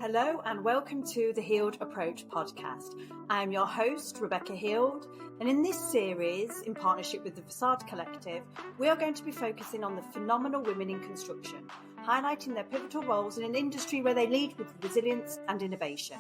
Hello and welcome to the Healed Approach podcast. I am your host, Rebecca Heald, and in this series, in partnership with the Facade Collective, we are going to be focusing on the phenomenal women in construction, highlighting their pivotal roles in an industry where they lead with resilience and innovation.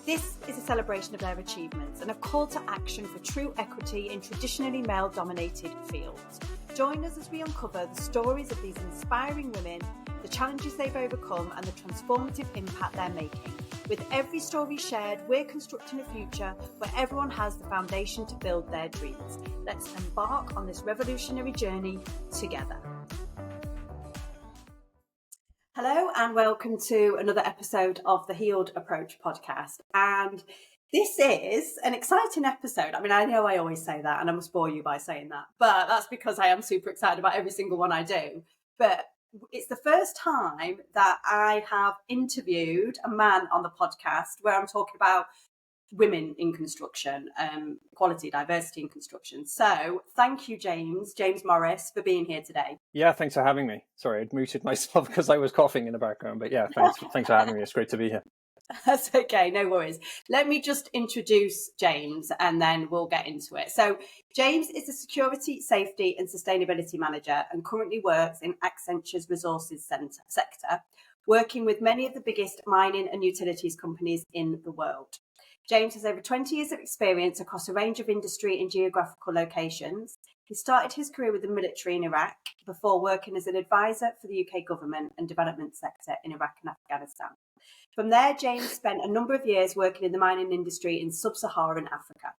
This is a celebration of their achievements and a call to action for true equity in traditionally male-dominated fields. Join us as we uncover the stories of these inspiring women, the challenges they've overcome and the transformative impact they're making. With every story shared, we're constructing a future where everyone has the foundation to build their dreams. Let's embark on this revolutionary journey together. Hello and welcome to another episode of the Healed Approach podcast. And this is an exciting episode. I mean, I know I always say that and I must bore you by saying that, but that's because I am super excited about every single one I do. But it's the first time that I have interviewed a man on the podcast where I'm talking about women in construction, equality, diversity in construction. So thank you, James Morris, for being here today. Yeah, thanks for having me. Sorry, I'd muted myself because I was coughing in the background. But yeah, thanks for having me. It's great to be here. That's okay, no worries. Let me just introduce James and then we'll get into it. So James is a security, safety and sustainability manager and currently works in Accenture's resources sector, working with many of the biggest mining and utilities companies in the world. James has over 20 years of experience across a range of industry and geographical locations. He started his career with the military in Iraq before working as an advisor for the UK government and development sector in Iraq and Afghanistan. From there, James spent a number of years working in the mining industry in sub-Saharan Africa.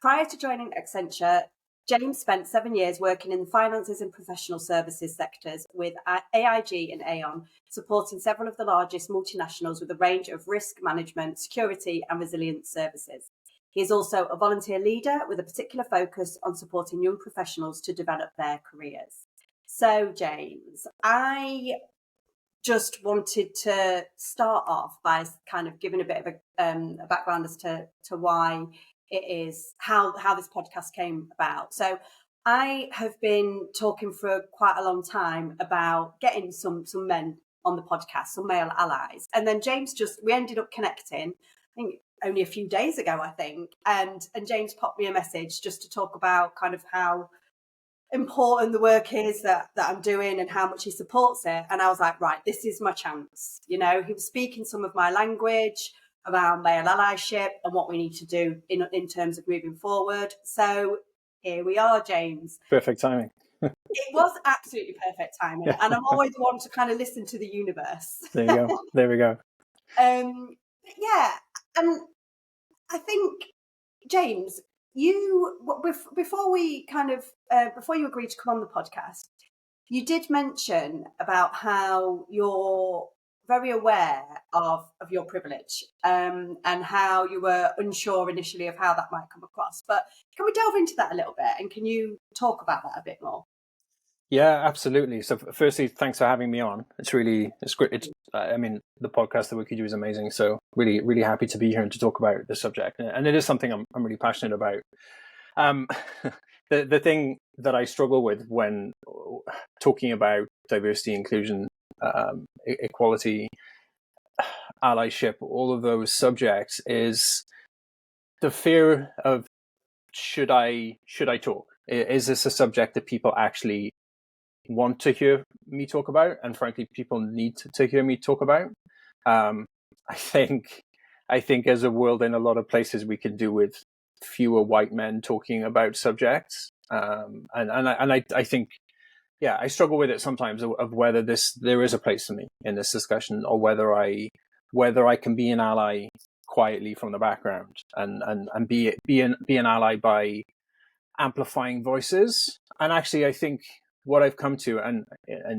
Prior to joining Accenture, James spent 7 years working in the finances and professional services sectors with AIG and Aon, supporting several of the largest multinationals with a range of risk management, security and resilience services. He is also a volunteer leader with a particular focus on supporting young professionals to develop their careers. So, James, I just wanted to start off by kind of giving a bit of a background as to why it is, how this podcast came about. So I have been talking for quite a long time about getting some men on the podcast, some male allies. And then James we ended up connecting, I think only a few days ago, I think. And James popped me a message just to talk about kind of how important the work is that I'm doing and how much he supports it. And I was like, right, this is my chance. You know, he was speaking some of my language around male allyship and what we need to do in terms of moving forward. So here we are, James. Perfect timing. It was absolutely perfect timing. Yeah. And I'm always one to kind of listen to the universe. There you go. There we go. Yeah. And I think, James, before you agreed to come on the podcast, you did mention about how you're very aware of your privilege and how you were unsure initially of how that might come across. But can we delve into that a little bit and can you talk about that a bit more? Yeah, absolutely. So firstly, thanks for having me on. It's great. I mean, the podcast that we could do is amazing. So really, really happy to be here and to talk about the subject. And it is something I'm really passionate about. The thing that I struggle with when talking about diversity, inclusion, equality, allyship, all of those subjects is the fear of should I talk? Is this a subject that people actually want to hear me talk about? And frankly, people need to hear me talk about. I think as a world in a lot of places we could do with fewer white men talking about subjects. And I think, yeah, I struggle with it sometimes of whether there is a place for me in this discussion or whether I can be an ally quietly from the background and be an ally by amplifying voices. And actually, I think what I've come to, and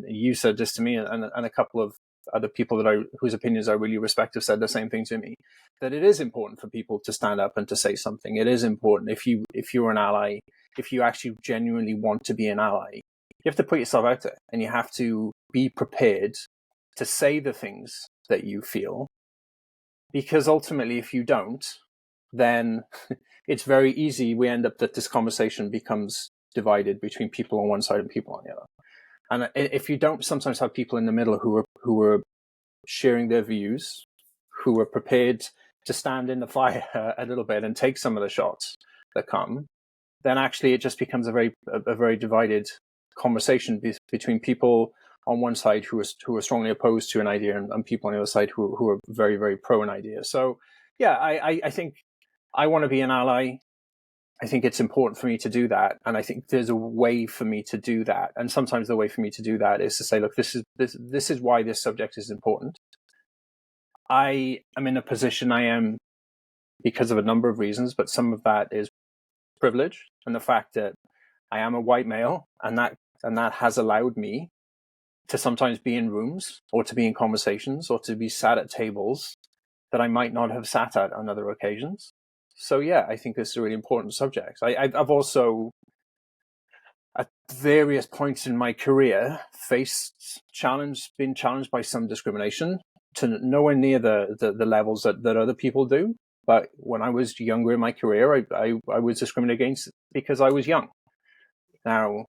you said this to me, and a couple of other people whose opinions I really respect have said the same thing to me, that it is important for people to stand up and to say something. It is important if you're an ally, if you actually genuinely want to be an ally, you have to put yourself out there and you have to be prepared to say the things that you feel. Because ultimately, if you don't, then it's very easy. We end up that this conversation becomes divided between people on one side and people on the other. And if you don't sometimes have people in the middle who are sharing their views who are prepared to stand in the fire a little bit and take some of the shots that come, then actually it just becomes a very divided conversation between people on one side who are strongly opposed to an idea and people on the other side who are very, very pro an idea. So yeah, I think I want to be an ally. I think it's important for me to do that, and I think there's a way for me to do that. And sometimes the way for me to do that is to say, look, this is why this subject is important. I am in a position I am because of a number of reasons, but some of that is privilege and the fact that I am a white male, and that has allowed me to sometimes be in rooms or to be in conversations or to be sat at tables that I might not have sat at on other occasions. So yeah, I think this is a really important subject. I've also, at various points in my career, been challenged by some discrimination to nowhere near the levels that other people do. But when I was younger in my career, I was discriminated against because I was young. Now,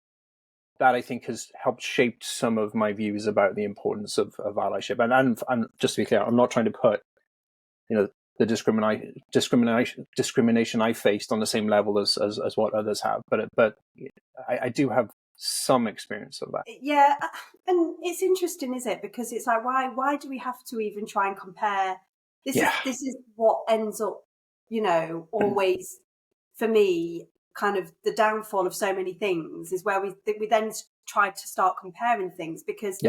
that I think has helped shape some of my views about the importance of allyship. And just to be clear, I'm not trying to put, the discrimination I faced on the same level as what others have, but I do have some experience of that. Yeah, and it's interesting, is it? Because it's like, why do we have to even try and compare? This is what ends up, always for me, kind of the downfall of so many things is where we then try to start comparing things, because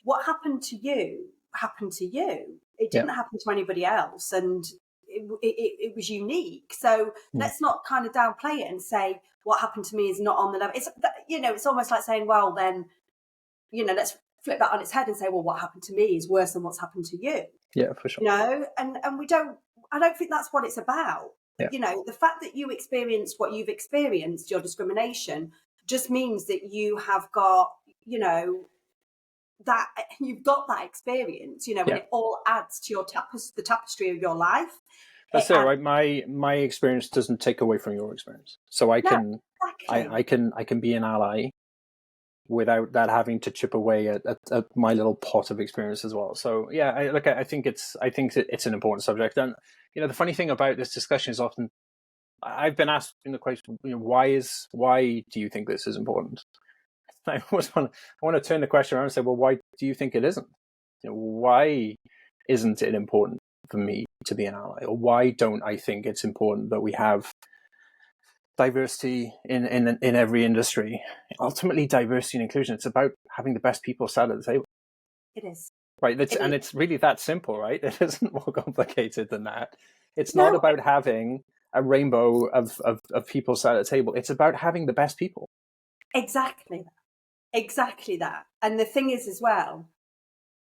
what happened to you happened to you. It didn't happen to anybody else, and it was unique. So let's not kind of downplay it and say what happened to me is not on the level. It's almost like saying, well, then, let's flip that on its head and say, well, what happened to me is worse than what's happened to you. Yeah, for sure. And I don't think that's what it's about. Yeah. The fact that you experienced what you've experienced, your discrimination, just means that you have got, that you've got that experience, and it all adds to the tapestry of your life. That's it, right? My experience doesn't take away from your experience, so I can be an ally without that having to chip away at my little pot of experience as well. So yeah, I think it's an important subject. And the funny thing about this discussion is often I've been asked the question, why do you think this is important? I want to turn the question around and say, well, why do you think it isn't? Why isn't it important for me to be an ally? Or why don't I think it's important that we have diversity in every industry? Ultimately, diversity and inclusion, it's about having the best people sat at the table. It is. Right. It's really that simple, right? It isn't more complicated than that. It's not about having a rainbow of people sat at the table. It's about having the best people. Exactly that. And the thing is as well,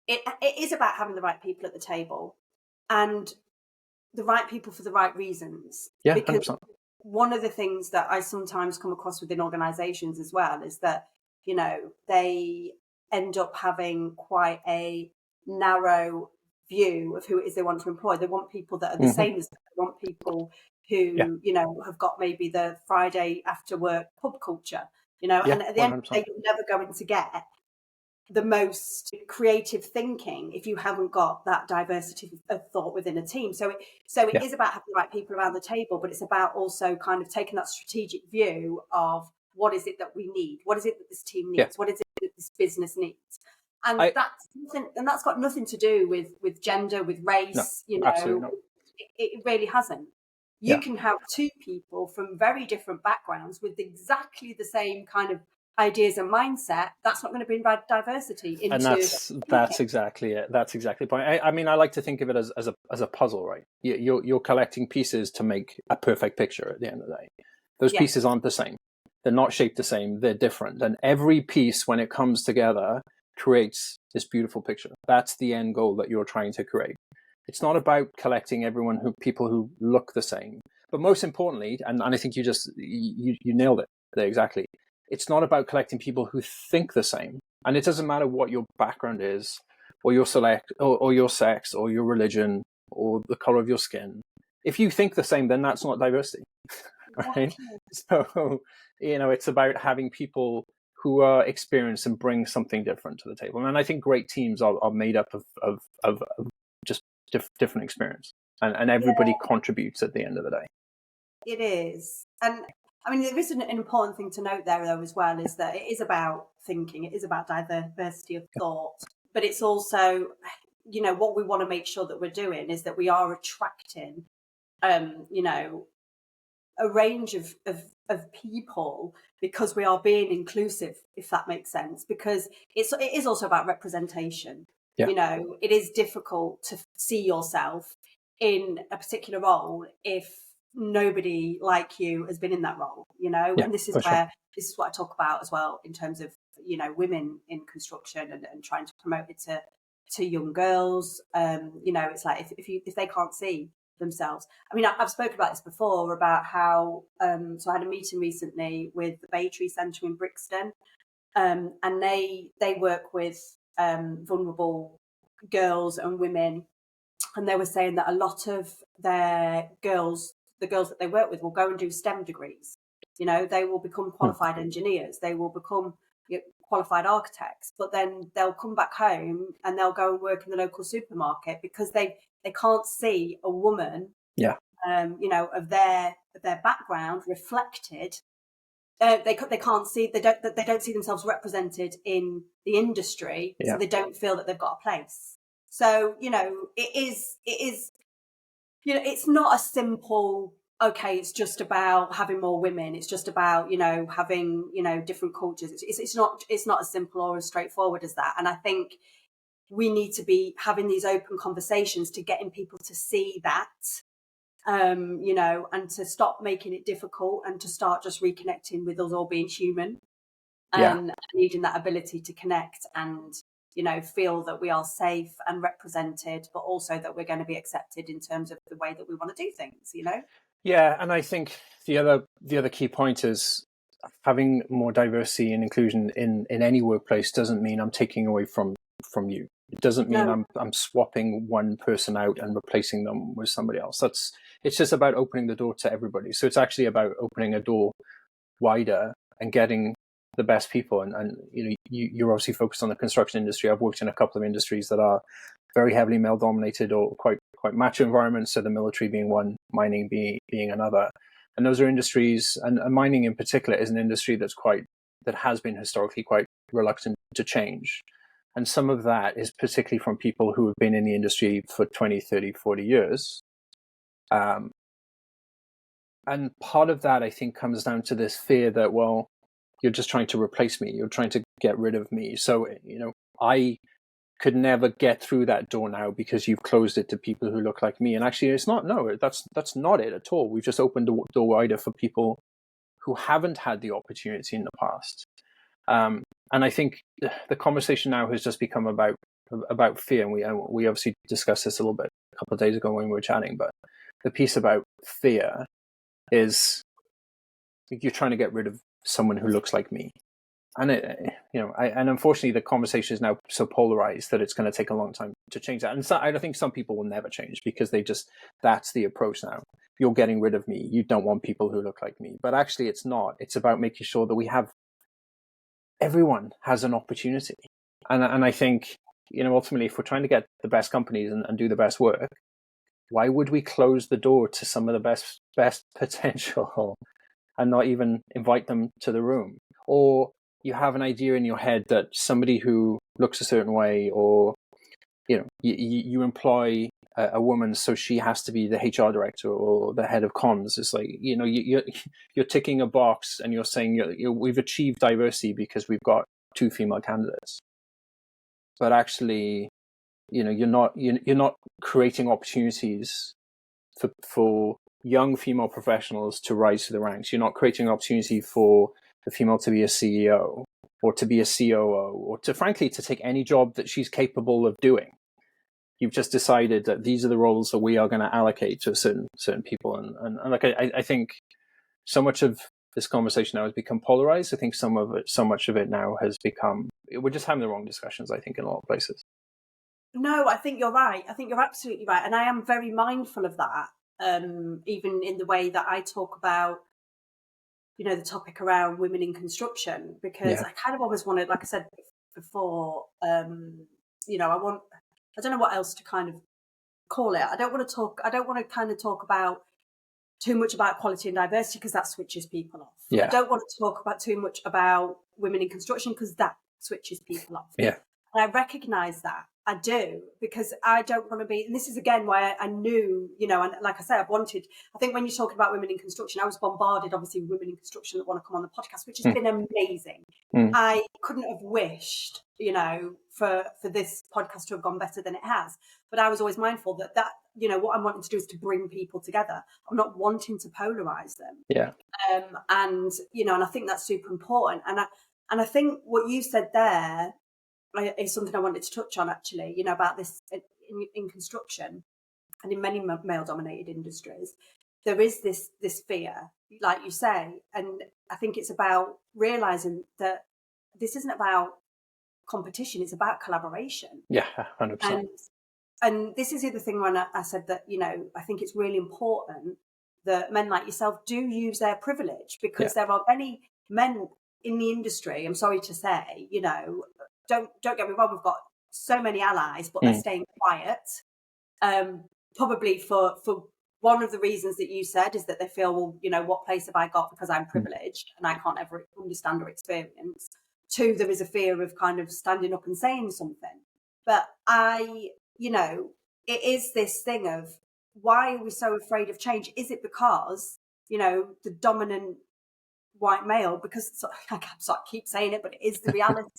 it is about having the right people at the table, and the right people for the right reasons. Yeah, because 100%. One of the things that I sometimes come across within organisations as well is that, they end up having quite a narrow view of who it is they want to employ. They want people that are the same as them. They want people who, have got maybe the Friday after work pub culture, and at the 100%. End of the day, you're never going to get the most creative thinking if you haven't got that diversity of thought within a team. So it is about having the right people around the table, but it's about also kind of taking that strategic view of what is it that we need? What is it that this team needs? What is it that this business needs? And that's got nothing to do with gender, with race, Absolutely not. It really hasn't. You can have two people from very different backgrounds with exactly the same kind of ideas and mindset. That's not going to bring diversity into. And that's exactly it. That's exactly the point. I mean, I like to think of it as a puzzle, right? You're collecting pieces to make a perfect picture at the end of the day. Those pieces aren't the same. They're not shaped the same. They're different. And every piece, when it comes together, creates this beautiful picture. That's the end goal that you're trying to create. It's not about collecting people who look the same. But most importantly, and I think you nailed it there exactly. It's not about collecting people who think the same. And it doesn't matter what your background is, or your or your sex, or your religion, or the color of your skin. If you think the same, then that's not diversity. Right? So, it's about having people who are experienced and bring something different to the table. And I think great teams are made up of just different experience, and everybody contributes at the end of the day. It is. And I mean, there is an important thing to note there, though, as well, is that it is about thinking, it is about diversity of thought, but it's also, what we want to make sure that we're doing is that we are attracting, a range of people, because we are being inclusive, if that makes sense, because it is also about representation. Yeah. It is difficult to see yourself in a particular role if nobody like you has been in that role, and this is sure. this is what I talk about as well in terms of women in construction, and trying to promote it to young girls. It's like if they can't see themselves. I mean, I've spoken about this before, about how so I had a meeting recently with the Bay Tree Centre in Brixton, and they work with vulnerable girls and women, and they were saying that a lot of the girls that they work with will go and do STEM degrees. They will become qualified engineers, they will become qualified architects, but then they'll come back home and they'll go and work in the local supermarket because they can't see a woman, of their background reflected. They can't see, they don't see themselves represented in the industry, so they don't feel that they've got a place. So it is it's not a simple, okay, it's just about having more women, it's just about having different cultures. It's not as simple or as straightforward as that. And I think we need to be having these open conversations to getting people to see that, and to stop making it difficult, and to start just reconnecting with us all being human, and needing that ability to connect and feel that we are safe and represented, but also that we're going to be accepted in terms of the way that we want to do things. Yeah, and I think the other key point is having more diversity and inclusion in any workplace doesn't mean I'm taking away from you. It doesn't mean I'm swapping one person out and replacing them with somebody else. It's just about opening the door to everybody. So it's actually about opening a door wider and getting the best people. And you're obviously focused on the construction industry. I've worked in a couple of industries that are very heavily male dominated or quite macho environments. So the military being one, mining being another. And those are industries, and mining in particular is an industry that has been historically quite reluctant to change. And some of that is particularly from people who have been in the industry for 20, 30, 40 years. And part of that, I think, comes down to this fear that, well, you're just trying to replace me. You're trying to get rid of me. So, I could never get through that door now because you've closed it to people who look like me. And actually, it's not. No, that's not it at all. We've just opened the door wider for people who haven't had the opportunity in the past. And I think the conversation now has just become about fear. And we obviously discussed this a little bit a couple of days ago when we were chatting. But the piece about fear is you're trying to get rid of someone who looks like me. And and unfortunately, the conversation is now so polarized that it's going to take a long time to change that. And I think some people will never change because that's the approach now. You're getting rid of me. You don't want people who look like me. But actually, it's not. It's about making sure that everyone has an opportunity. And I think, ultimately, if we're trying to get the best companies and do the best work, why would we close the door to some of the best potential and not even invite them to the room? Or you have an idea in your head that somebody who looks a certain way, or you employ a woman, so she has to be the HR director or the head of comms. It's like you're ticking a box and you're saying we've achieved diversity because we've got 2 female candidates, but actually, you're not creating opportunities for young female professionals to rise to the ranks. You're not creating an opportunity for the female to be a CEO or to be a COO or frankly to take any job that she's capable of doing. You've just decided that these are the roles that we are going to allocate to certain people. And like I think so much of this conversation now has become polarized. I think so much of it now has become, we're just having the wrong discussions, I think, in a lot of places. No, I think you're right. I think you're absolutely right. And I am very mindful of that, even in the way that I talk about, the topic around women in construction, because I kind of always wanted, like I said before, I don't know what else to kind of call it? I don't want to kind of talk about too much about equality and diversity because that switches people off. Yeah. I don't want to talk about too much about women in construction because that switches people off. Yeah. And I recognise that. I do, because I don't want to be, and this is again why I knew, you know, and like I said, I think when you're talking about women in construction, I was bombarded, obviously, with women in construction that want to come on the podcast, which has been amazing. I couldn't have wished, you know, for this podcast to have gone better than it has. But I was always mindful that, you know, what I'm wanting to do is to bring people together. I'm not wanting to polarize them. Yeah. And, you know, and I think that's super important. And I think what you said there is something I wanted to touch on, actually, you know, about this in construction and in many male-dominated industries. There is this fear, like you say, and I think it's about realising that this isn't about competition, it's about collaboration. Yeah, 100%. And this is the other thing when I said that, you know, I think it's really important that men like yourself do use their privilege, because there are many men in the industry, I'm sorry to say, you know, don't get me wrong, we've got so many allies, but they're staying quiet. Probably for one of the reasons that you said is that they feel, well, you know, what place have I got because I'm privileged and I can't ever understand or experience. Two, there is a fear of kind of standing up and saying something. But you know, it is this thing of, why are we so afraid of change? Is it because, you know, the dominant white male, because I keep saying it, but it is the reality.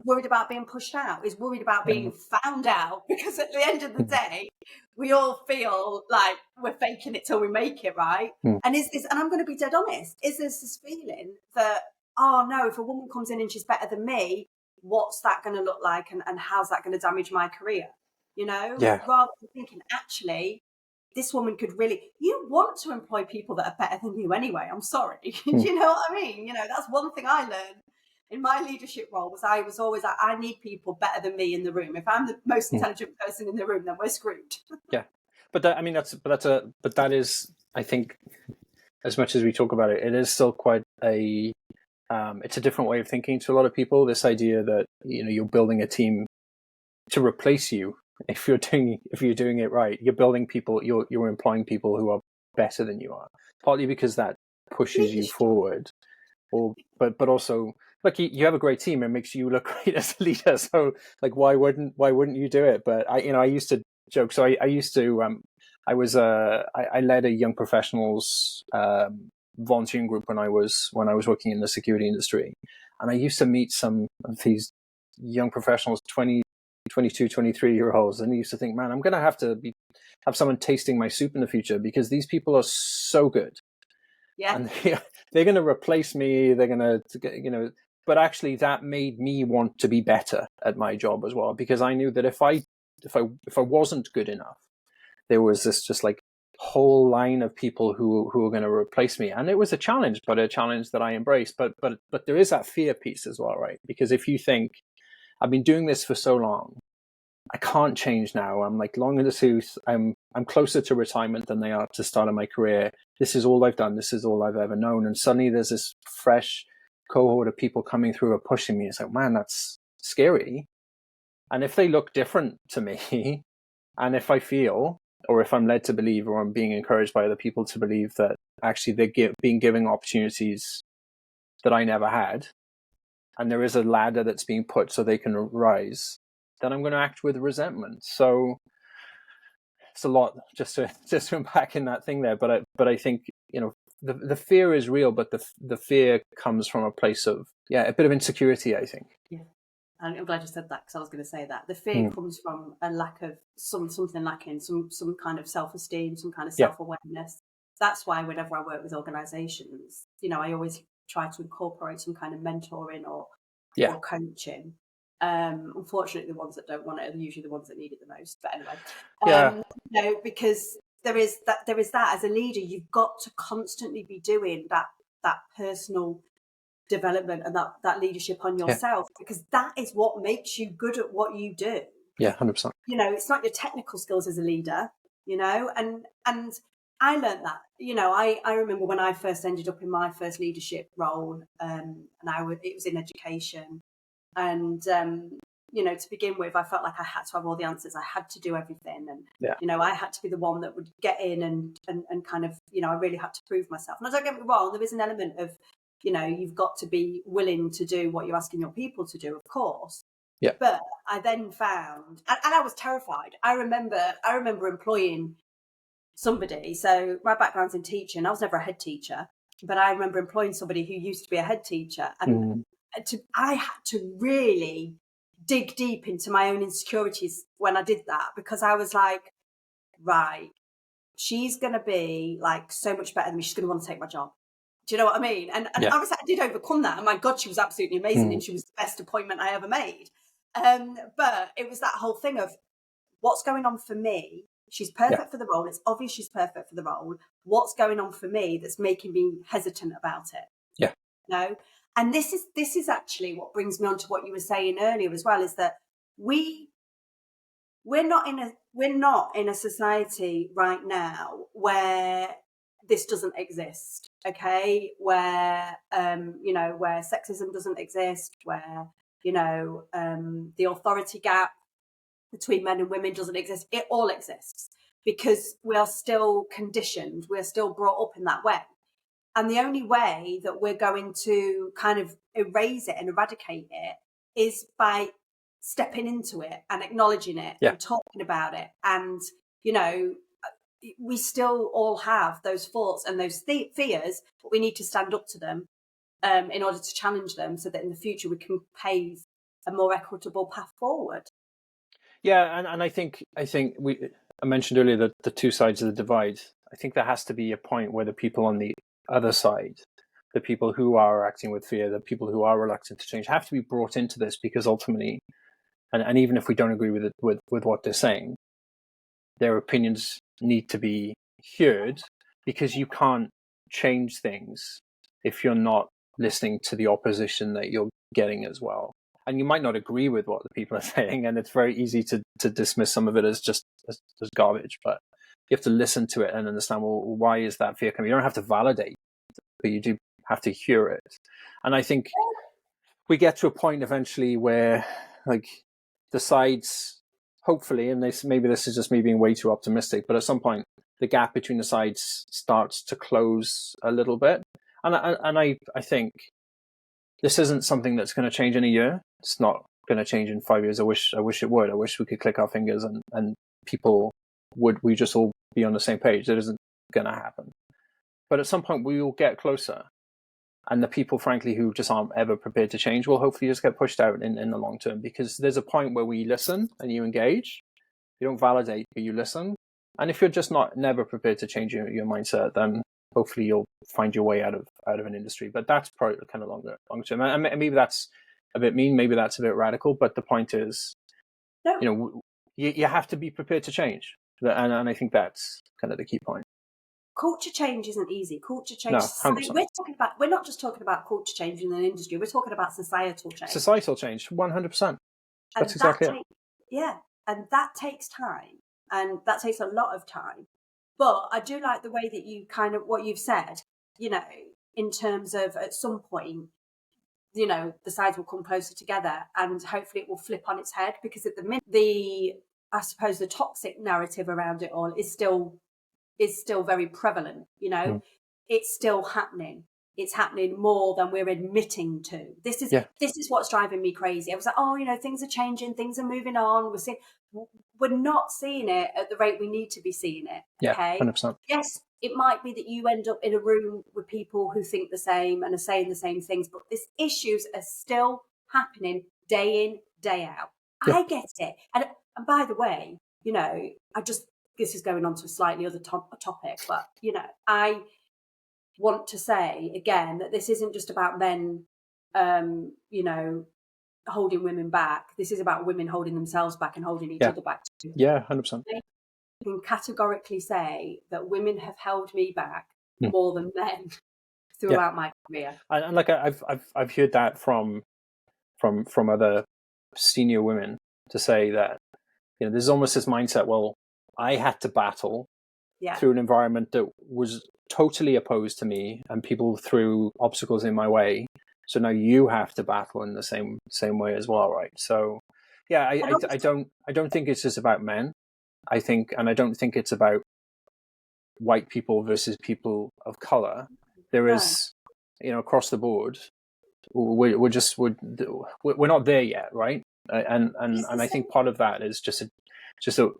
Worried about being pushed out, is worried about being found out, because at the end of the day, we all feel like we're faking it till we make it, right? And and I'm going to be dead honest, is there's this feeling that, oh no, if a woman comes in and she's better than me, what's that going to look like, and how's that going to damage my career? You know, rather than thinking, actually, this woman could really, you want to employ people that are better than you anyway. I'm sorry. You know what I mean? You know, that's one thing I learned in my leadership role, was I was always like, I need people better than me in the room. If I'm the most intelligent person in the room, then we're screwed. But that is, I think, as much as we talk about it, it is still quite it's a different way of thinking to a lot of people. This idea that, you know, you're building a team to replace you. If you're doing it right, you're building people, you're employing people who are better than you are. Partly because that pushes you forward, but also, look, you have a great team. It makes you look great as a leader. So, like, why wouldn't you do it? But I used to joke. So I used to I led a young professionals volunteering group when I was working in the security industry, and I used to meet some of these young professionals, 22, 23-year-olds, and I used to think, man, I'm going to have someone tasting my soup in the future, because these people are so good. And they're going to replace me. They're going to, you know, but actually that made me want to be better at my job as well, because I knew that if I wasn't good enough, there was this just like whole line of people who were going to replace me. And it was a challenge, but a challenge that I embraced. But there is that fear piece as well, right? Because if you think, I've been doing this for so long, I can't change now. I'm like long in the tooth. I'm closer to retirement than they are to start of my career. This is all I've done. This is all I've ever known. And suddenly there's this fresh cohort of people coming through or pushing me. It's like, man, that's scary. And if they look different to me, and if I feel, or if I'm led to believe, or I'm being encouraged by other people to believe that actually they're being given opportunities that I never had, and there is a ladder that's being put so they can rise, then I'm going to act with resentment. So it's a lot just to unpack in that thing there. But I think, you know, the fear is real, but the fear comes from a place of a bit of insecurity, I think. Yeah, I'm glad you said that, because I was going to say that the fear comes from a lack of something lacking, some kind of self-esteem, some kind of self-awareness. That's why whenever I work with organisations, you know, I always try to incorporate some kind of mentoring or coaching. Unfortunately, the ones that don't want it are usually the ones that need it the most. But anyway, you know, because there is that as a leader, you've got to constantly be doing that personal development and that leadership on yourself, because that is what makes you good at what you do. 100%. You know, it's not your technical skills as a leader, you know, and I learned that, you know, I remember when I first ended up in my first leadership role, and it was in education, and to begin with, I felt like I had to have all the answers. I had to do everything. And, yeah. I had to be the one that would get in and kind of, I really had to prove myself. And don't get me wrong, there is an element of, you've got to be willing to do what you're asking your people to do, of course. Yeah. But I then found, and I was terrified. I remember employing somebody. So my background's in teaching. I was never a head teacher, but I remember employing somebody who used to be a head teacher. And I had to really dig deep into my own insecurities when I did that, because I was like, right, she's going to be like so much better than me. She's going to want to take my job. Do you know what I mean? And obviously I did overcome that. And my God, she was absolutely amazing. And she was the best appointment I ever made. But it was that whole thing of what's going on for me. She's perfect for the role. It's obvious she's perfect for the role. What's going on for me that's making me hesitant about it? Yeah. No. And this is actually what brings me on to what you were saying earlier as well, is that we're not in a society right now where this doesn't exist. Okay, where where sexism doesn't exist, where the authority gap between men and women doesn't exist. It all exists because we are still conditioned. We're still brought up in that way. And the only way that we're going to kind of erase it and eradicate it is by stepping into it and acknowledging it and talking about it. And, we still all have those thoughts and those fears, but we need to stand up to them in order to challenge them so that in the future we can pave a more equitable path forward. Yeah, and I think I mentioned earlier that the two sides of the divide. I think there has to be a point where the people on the other side, the people who are acting with fear, the people who are reluctant to change, have to be brought into this, because ultimately, and even if we don't agree with it, with what they're saying, their opinions need to be heard, because you can't change things if you're not listening to the opposition that you're getting as well. And you might not agree with what the people are saying, and it's very easy to dismiss some of it as just as garbage. But you have to listen to it and understand, well, why is that fear coming? You don't have to validate, but you do have to hear it. And I think we get to a point eventually where, like, the sides, hopefully, and maybe this is just me being way too optimistic, but at some point, the gap between the sides starts to close a little bit. And I think this isn't something that's going to change in a year. It's not going to change in 5 years. I wish it would. I wish we could click our fingers and we just all be on the same page. That isn't going to happen. But at some point we will get closer. And the people, frankly, who just aren't ever prepared to change will hopefully just get pushed out in the long term, because there's a point where we listen and you engage. You don't validate, but you listen. And if you're just never prepared to change your mindset, then hopefully you'll find your way out of an industry. But that's probably kind of long term. And maybe that's a bit mean, maybe that's a bit radical. But the point is, you have to be prepared to change. And I think that's kind of the key point. Culture change isn't easy. Culture change. No, 100%. We're not just talking about culture change in an industry. We're talking about societal change. Societal change, 100%. That's exactly it. Yeah, and that takes time, and that takes a lot of time. But I do like the way that you kind of what you've said. In terms of at some point, the sides will come closer together, and hopefully it will flip on its head. Because at the minute, I suppose the toxic narrative around it all is still very prevalent. It's still happening. It's happening more than we're admitting to. This is what's driving me crazy. I was like, things are changing, things are moving on. We're not seeing it at the rate we need to be seeing it. Yeah, okay, 100%. Yes, it might be that you end up in a room with people who think the same and are saying the same things, but these issues are still happening day in, day out. Yeah. I get it. And by the way, this is going on to a slightly other topic, but, I want to say again that this isn't just about men, holding women back. This is about women holding themselves back and holding each other back too. Yeah, 100%. I can categorically say that women have held me back more than men throughout my career. And like I've heard that from other senior women, to say that there's almost this mindset, well, I had to battle through an environment that was totally opposed to me, and people threw obstacles in my way. So now you have to battle in the same way as well, right? So Yeah, And I don't think it's just about men. I don't think it's about white people versus people of color. There no, is, across the board, we're not there yet, right? And I think part of that is just a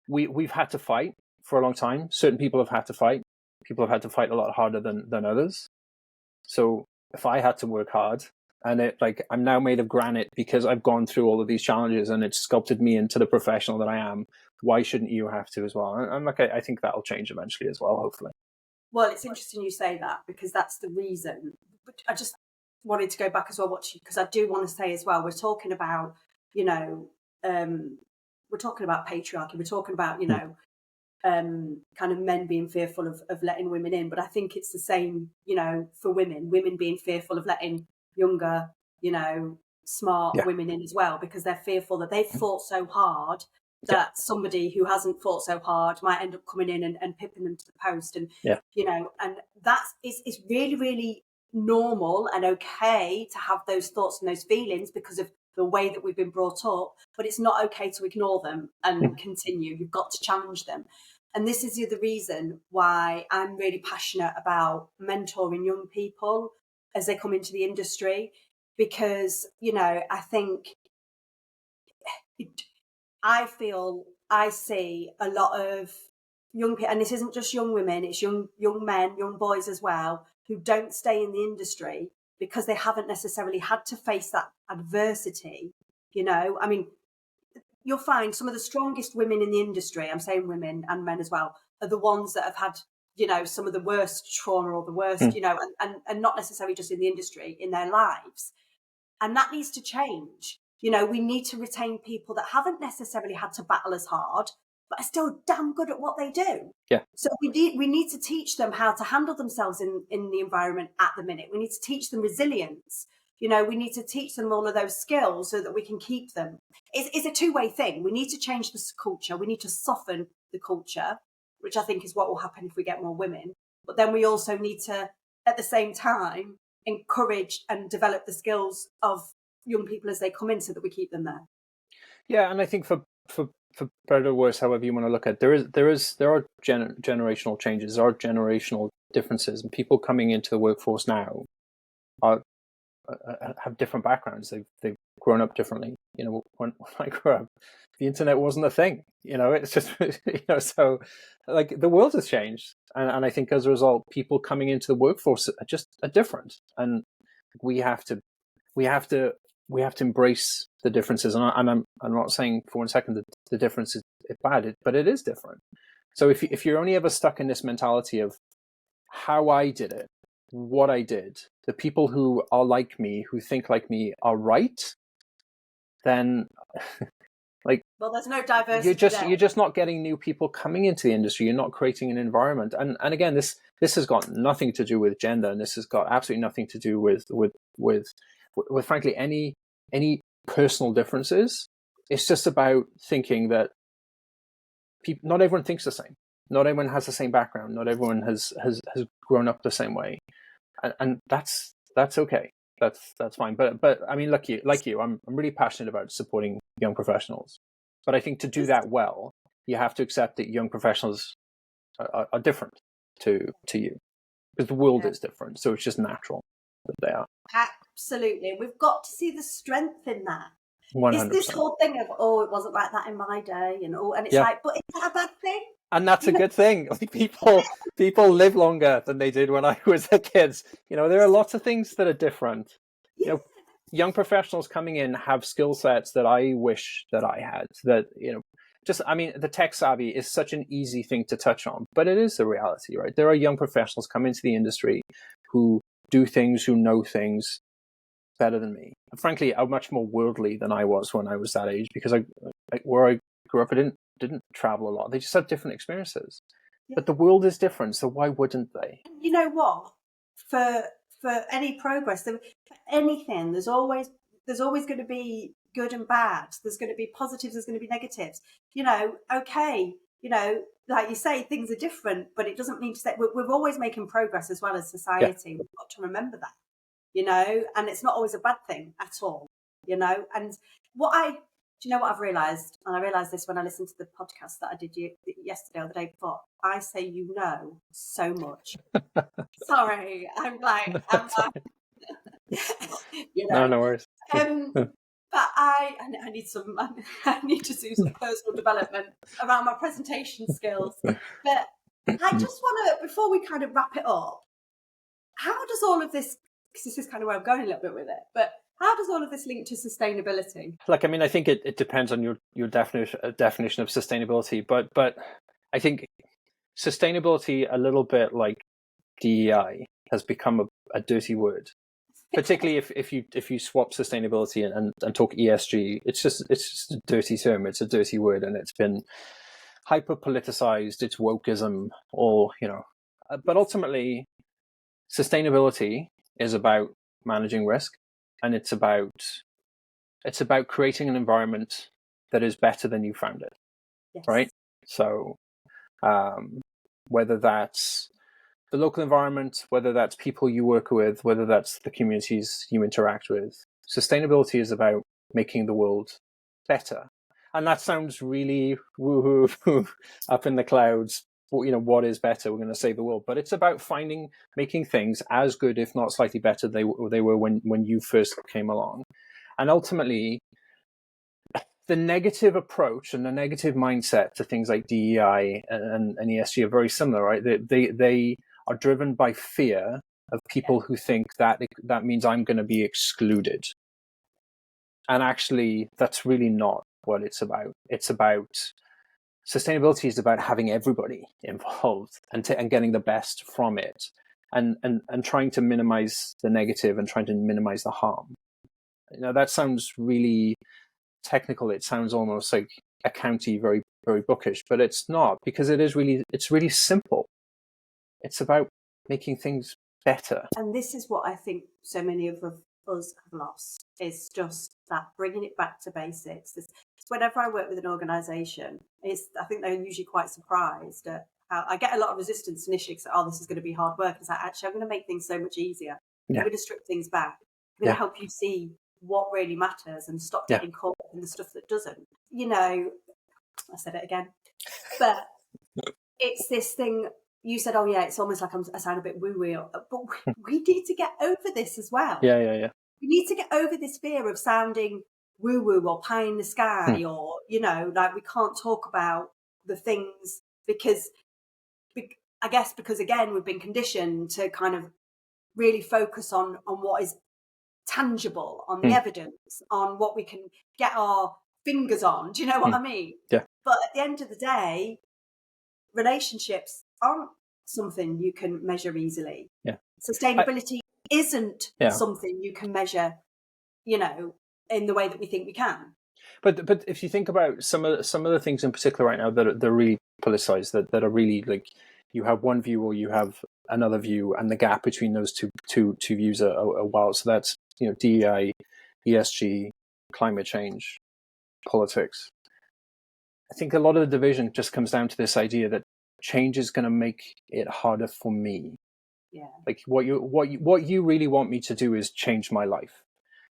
we've had to fight for a long time. Certain people have had to fight. People have had to fight a lot harder than others. So if I had to work hard, and I'm now made of granite because I've gone through all of these challenges and it's sculpted me into the professional that I am, why shouldn't you have to as well? And I think that'll change eventually as well, hopefully. well, it's interesting you say that, because that's the reason. But I just wanted to go back as well, because I do want to say as well, we're talking about, we're talking about patriarchy. We're talking about, kind of men being fearful of letting women in. But I think it's the same, for women being fearful of letting younger, smart women in as well, because they're fearful that they've fought so hard that somebody who hasn't fought so hard might end up coming in and pipping them to the post. And, and it's really, really normal and okay to have those thoughts and those feelings because of the way that we've been brought up, but it's not okay to ignore them and continue. You've got to challenge them. And this is the other reason why I'm really passionate about mentoring young people as they come into the industry, because, I think I feel I see a lot of young people, and this isn't just young women, it's young men, young boys as well, who don't stay in the industry because they haven't necessarily had to face that adversity. I mean, you'll find some of the strongest women in the industry, I'm saying women and men as well, are the ones that have had, some of the worst trauma or the worst, and not necessarily just in the industry, in their lives. And that needs to change. We need to retain people that haven't necessarily had to battle as hard, but are still damn good at what they do. Yeah. So we need to teach them how to handle themselves in the environment at the minute. We need to teach them resilience. We need to teach them all of those skills so that we can keep them. It's a two-way thing. We need to change the culture. We need to soften the culture, which I think is what will happen if we get more women. But then we also need to, at the same time, encourage and develop the skills of young people as they come in so that we keep them there. Yeah, and I think for better or worse, however you want to look at it, there are generational changes, there are generational differences, and people coming into the workforce now have different backgrounds. They've grown up differently. When I grew up, the internet wasn't a thing. It's just so the world has changed, and I think as a result, people coming into the workforce are different, and we have to embrace the differences. And I'm not saying for 1 second that the difference is bad, but it is different. So if you're only ever stuck in this mentality of how I did it, what I did, the people who are like me, who think like me, are right, then well, there's no diversity. You're just not getting new people coming into the industry. You're not creating an environment. And again, this has got nothing to do with gender, and this has got absolutely nothing to do with frankly any personal differences. It's just about thinking that not everyone thinks the same. Not everyone has the same background. Not everyone has grown up the same way. And that's okay. That's fine. But I mean, like you, I'm really passionate about supporting young professionals. But I think to do that well, you have to accept that young professionals are different to you, because the world is different. So it's just natural that they are. Absolutely. We've got to see the strength in that. 100%. It's this whole thing of, it wasn't like that in my day, and it's but is that a bad thing? And that's a good thing. People live longer than they did when I was a kid. There are lots of things that are different. Yeah. Young professionals coming in have skill sets that I wish that I had. That the tech savvy is such an easy thing to touch on, but it is the reality, right? There are young professionals come into the industry who do things, who know things better than me. And frankly, are much more worldly than I was when I was that age, because where I grew up, I didn't travel a lot. They just have different experiences. Yeah. But the world is different, so why wouldn't they? You know what? For any progress, for anything, there's always going to be good and bad. There's going to be positives, there's going to be negatives. Okay, like you say, things are different, but it doesn't mean to say we're always making progress as well as society. Yeah. We've got to remember that, and it's not always a bad thing at all, and what I Do you know what I've realised? And I realised this when I listened to the podcast that I did yesterday or the day before. I say you know so much. Sorry, I'm you know. No worries. But I need I need to do some personal development around my presentation skills. But I just want to, before we kind of wrap it up, how does all of this, because this is kind of where I'm going a little bit with it, but how does all of this link to sustainability? Like, I mean, I think it depends on your definition of sustainability, but I think sustainability, a little bit like DEI, has become a dirty word. Particularly if you swap sustainability and talk ESG, it's just a dirty term. It's a dirty word, and it's been hyper politicized. It's wokeism, or But ultimately, sustainability is about managing risk, and it's about creating an environment that is better than you found it. Yes. Right. So, whether that's the local environment, whether that's people you work with, whether that's the communities you interact with. Sustainability is about making the world better. And that sounds really woo-hoo up in the clouds. What is better? We're going to save the world. But it's about making things as good, if not slightly better, they were when you first came along. And ultimately, the negative approach and the negative mindset to things like DEI and ESG are very similar, right? They are driven by fear of people who think that means I'm going to be excluded. And actually, that's really not what it's about. It's about sustainability is about having everybody involved and getting the best from it, and trying to minimize the negative and trying to minimize the harm. That sounds really technical. It sounds almost like accounty, very, very bookish, but it's not, because it's really simple. It's about making things better. And this is what I think so many of us have lost, is just that bringing it back to basics. Whenever I work with an organisation, I think they're usually quite surprised at how I get a lot of resistance initially, because this is going to be hard work. It's like, actually, I'm going to make things so much easier. I'm going to strip things back. I'm going to help you see what really matters and stop getting caught up in the stuff that doesn't. I said it again. But it's this thing. You said, oh, yeah, it's almost like I sound a bit woo-woo. But we need to get over this as well. Yeah. We need to get over this fear of sounding woo-woo or pie in the sky or, like we can't talk about the things because, again, we've been conditioned to kind of really focus on what is tangible, on the evidence, on what we can get our fingers on. Do you know what I mean? Yeah. But at the end of the day, relationships aren't something you can measure easily. Yeah. Sustainability isn't something you can measure, in the way that we think we can. But if you think about some of the things in particular right now that are really politicized, that are really like, you have one view or you have another view, and the gap between those two views are wild. So that's DEI, ESG, climate change, politics. I think a lot of the division just comes down to this idea that change is going to make it harder for me. Yeah. Like what you really want me to do is change my life.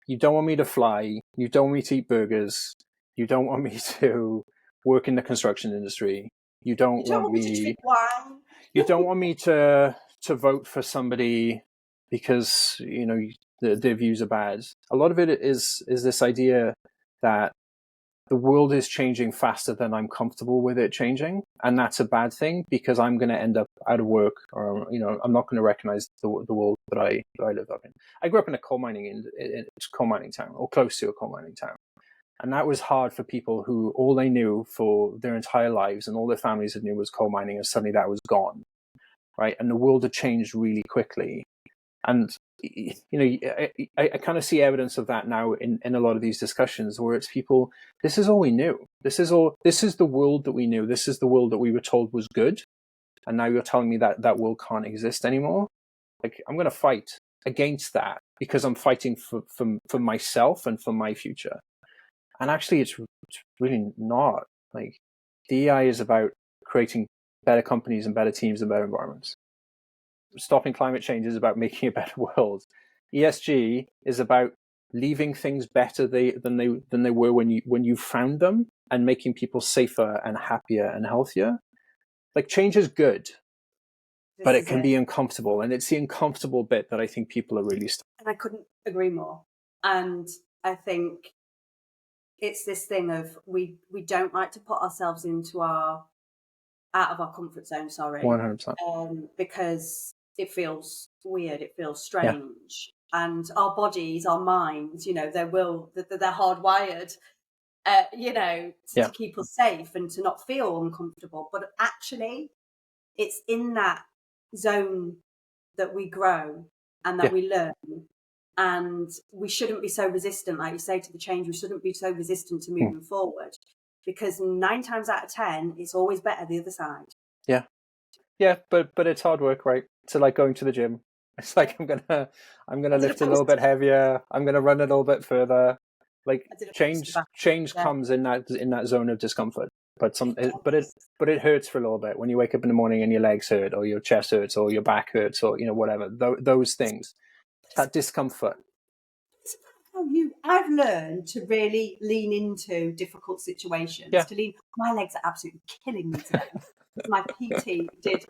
You don't want me to fly. You don't want me to eat burgers. You don't want me to work in the construction industry. You don't want me to drink wine. You don't want me to vote for somebody because their views are bad. A lot of it is this idea that the world is changing faster than I'm comfortable with it changing, and that's a bad thing, because I'm going to end up out of work, or I'm not going to recognize the world that I live up in. I grew up in a coal mining town, or close to a coal mining town, and that was hard for people who all they knew for their entire lives and all their families had knew was coal mining, and suddenly that was gone, right? And the world had changed really quickly, and I kind of see evidence of that now in a lot of these discussions, where it's people, this is all we knew. This is the world that we knew. This is the world that we were told was good. And now you're telling me that world can't exist anymore. Like, I'm going to fight against that, because I'm fighting for myself and for my future. And actually, it's really not. Like, DEI is about creating better companies and better teams and better environments. Stopping climate change is about making a better world. ESG is about leaving things better than they were when you found them, and making people safer and happier and healthier. Like, change is good, but it can be uncomfortable, and it's the uncomfortable bit that I think people are really stuck. And I couldn't agree more. And I think it's this thing of we don't like to put ourselves out of our comfort zone, 100%. because it feels weird, it feels strange. And our bodies, our minds, they're hardwired, to keep us safe and to not feel uncomfortable. But actually, it's in that zone that we grow and that we learn. And we shouldn't be so resistant, like you say, to the change. We shouldn't be so resistant to moving forward, because 9 times out of 10, it's always better the other side. Yeah, but it's hard work, right? So, like, going to the gym, it's like I'm gonna lift a little bit heavier. I'm gonna run a little bit further. Like, change comes in that zone of discomfort. But it hurts for a little bit when you wake up in the morning and your legs hurt, or your chest hurts, or your back hurts, or whatever. Those things, that discomfort. I've learned to really lean into difficult situations. My legs are absolutely killing me today. My PT did,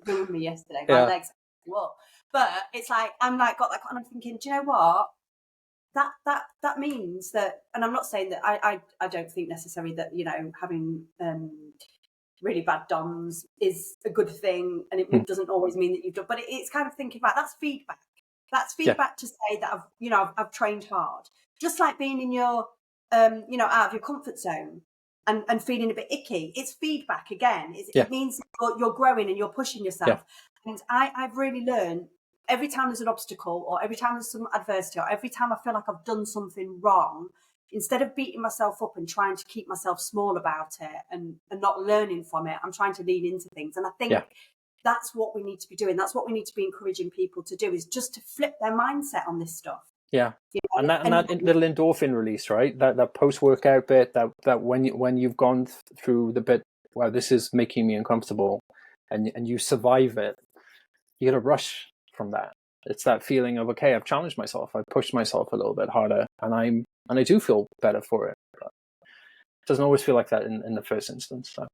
ruin me yesterday. My legs, whoa. But it's like, got that, and I'm thinking, do you know what? That means that, and I'm not saying that I don't think necessarily that, having really bad DOMs is a good thing, and it doesn't always mean that you've done, but it's kind of thinking about, that's feedback. That's feedback to say that I've trained hard. Just like being in your, out of your comfort zone and feeling a bit icky. It's feedback again. It means you're growing and you're pushing yourself. And I've really learned, every time there's an obstacle, or every time there's some adversity, or every time I feel like I've done something wrong, instead of beating myself up and trying to keep myself small about it and not learning from it, I'm trying to lean into things. And I think that's what we need to be doing. That's what we need to be encouraging people to do, is just to flip their mindset on this stuff. Yeah. And that little endorphin release, right? That post-workout bit, that when you've gone through the bit, wow, this is making me uncomfortable, and you survive it, you get a rush from that. It's that feeling of, okay, I've challenged myself, I've pushed myself a little bit harder, and I do feel better for it. But it doesn't always feel like that in the first instance. So.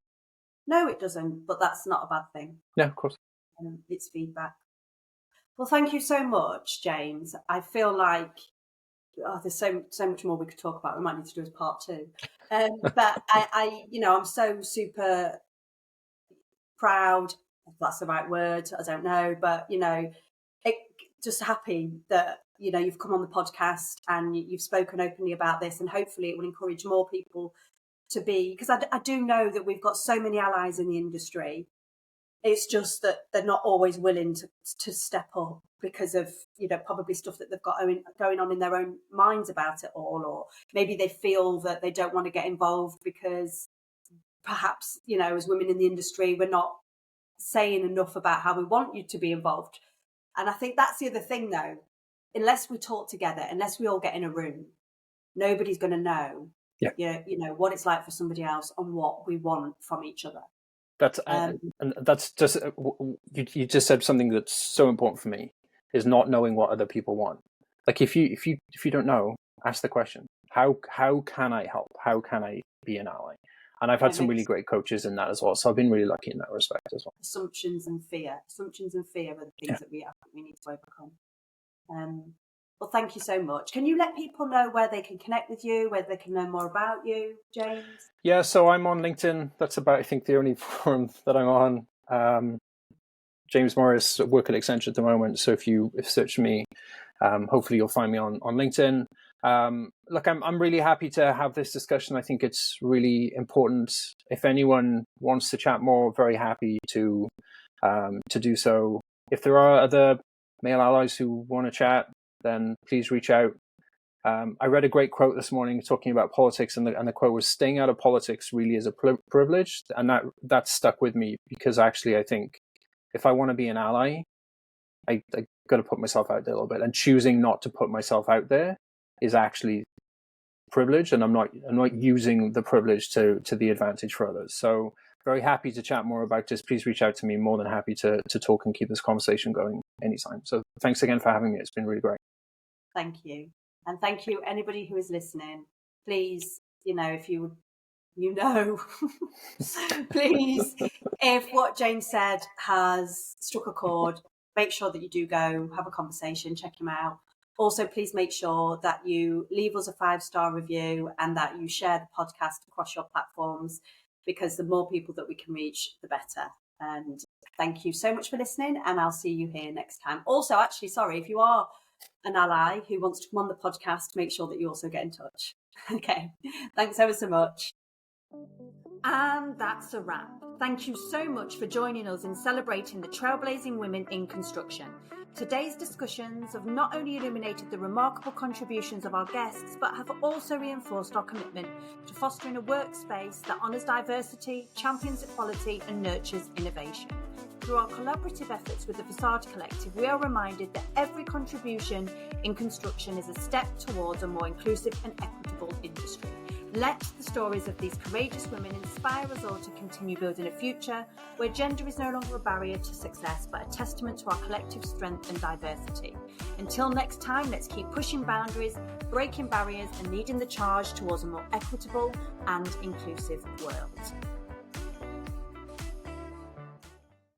No, it doesn't, but that's not a bad thing. Yeah, of course. It's feedback. Well, thank you so much, James. I feel like there's so much more we could talk about. We might need to do as part 2. But I'm so super proud, if that's the right word, I don't know, but just happy that you've come on the podcast and you've spoken openly about this, and hopefully it will encourage more people to be, because I do know that we've got so many allies in the industry. It's just that they're not always willing to step up because of probably stuff that they've got going on in their own minds about it all, or maybe they feel that they don't want to get involved because perhaps as women in the industry we're not saying enough about how we want you to be involved. And I think that's the other thing, though. Unless we talk together, unless we all get in a room, nobody's going to know, what it's like for somebody else and what we want from each other. That's and that's just you just said something that's so important for me, is not knowing what other people want. Like, if you don't know, ask the question. How can I help? How can I be an ally? And I've had some really great coaches in that as well. So I've been really lucky in that respect as well. Assumptions and fear are the things that we need to overcome. Well, thank you so much. Can you let people know where they can connect with you, where they can learn more about you, James? Yeah, so I'm on LinkedIn. That's about, I think, the only forum that I'm on. James Morris, work at Accenture at the moment. So if you search me, hopefully you'll find me on LinkedIn. Look, I'm really happy to have this discussion. I think it's really important. If anyone wants to chat more, very happy to do so. If there are other male allies who want to chat, then please reach out. I read a great quote this morning talking about politics, and the quote was, "Staying out of politics really is a privilege," and that stuck with me, because actually I think if I want to be an ally, I got to put myself out there a little bit, and choosing not to put myself out there is actually privilege, and I'm not using the privilege to the advantage for others. So very happy to chat more about this. Please reach out to me. More than happy to talk and keep this conversation going anytime. So thanks again for having me. It's been really great. Thank you. And thank you, anybody who is listening. Please, if please, if what James said has struck a chord, make sure that you do go have a conversation, check him out. Also, please make sure that you leave us a 5-star review and that you share the podcast across your platforms, because the more people that we can reach, the better. And thank you so much for listening, and I'll see you here next time. Also, actually, sorry, if you are an ally who wants to come on the podcast, make sure that you also get in touch. Okay, thanks ever so much. And that's a wrap. Thank you so much for joining us in celebrating the trailblazing women in construction. Today's discussions have not only illuminated the remarkable contributions of our guests, but have also reinforced our commitment to fostering a workspace that honours diversity, champions equality and nurtures innovation. Through our collaborative efforts with the Facade Collective, we are reminded that every contribution in construction is a step towards a more inclusive and equitable industry. Let the stories of these courageous women inspire us all to continue building a future where gender is no longer a barrier to success, but a testament to our collective strength and diversity. Until next time, let's keep pushing boundaries, breaking barriers, and leading the charge towards a more equitable and inclusive world.